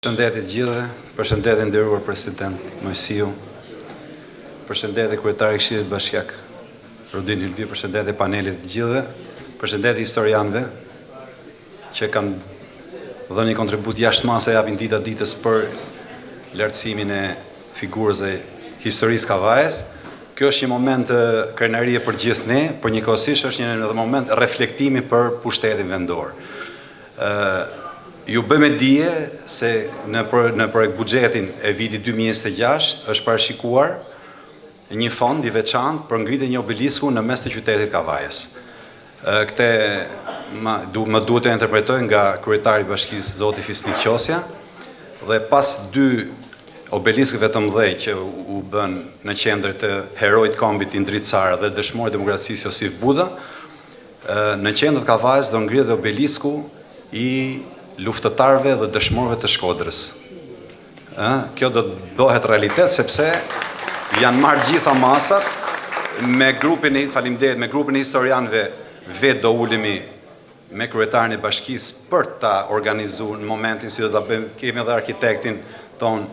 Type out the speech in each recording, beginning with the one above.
Përshëndetje gjithëve, përshëndetje nderuar president Mojsiu, përshëndetje kryetari i Këshillit Bashkiak Rudin Hylvi, përshëndetje panelit të gjithëve, përshëndetje historianëve që kanë dhënë një kontribut jashtëmase japin dita ditës për lartësimin e figurës e historisë Kavajës. Kjo është një moment krenarie për gjithë ne, por njëkohësisht është një moment reflektimi për pushtetin vendor. Ju bëmë dije se në projekt buxhetin e vitit 2026 është parashikuar një fond i veçantë për ngritjen e një obelisku në mes të qytetit Kavajës. Këtë më duhet të interpretoj nga kryetari i bashkisë zoti Fisnik Qosja, dhe pas dy obeliskëve të mëdhenj që u bën në qendër të herojt kombit Indrit Sara dhe dëshmor demokracisë Josif Buda, në qendër të Kavajës do ngrihet dhe obelisku i luftëtarëve dhe dëshmorëve të Shkodrës. Kjo do të bëhet realitet sepse janë marrë gjitha masat me grupin e historianëve vetë do ulemi me kryetarin e bashkisë për ta organizuar në momentin si do ta bëjmë, kemi edhe arkitektin ton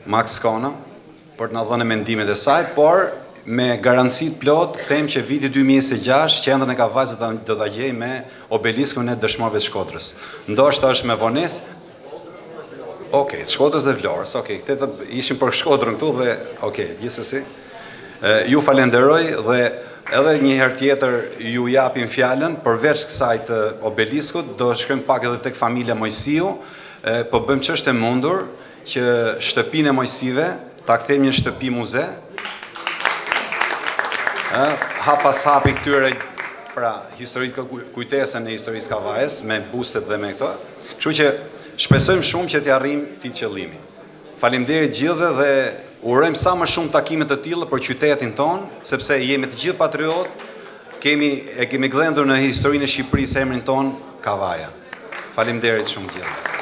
Max Kona për të na dhënë mendimet e saj, por me garanci të plot them që viti 2026 qendrën e Kavajës do ta gjej me obeliskun e dëshmorëve të Shkodrës. Ndoshta është me vonesë. Okej, Shkodrës dhe Vlorës. Okej, këtë ishim për Shkodrën këtu dhe gjithsesi. Ju falenderoj dhe edhe një herë tjetër ju japim fjalën përveç kësaj të obeliskut, do shkojmë pak edhe tek familja Mojsiu, po bëjmë ç'është e mundur që shtëpinë e Mojsive ta kthejmë një shtëpi muze. Hap pas hapi këtyre pra historisë kujtesën e historisë Kavajës me bustet dhe me këto. Kështu që shpresojmë shumë që t'i arrijmë këtë qëllimi. Faleminderit gjithëve dhe urojmë sa më shumë takime të tilla për qytetin ton, sepse jemi të gjithë patriot, kemi gdhendur në historinë e Shqipërisë emrin ton Kavaja. Faleminderit shumë gjithëve.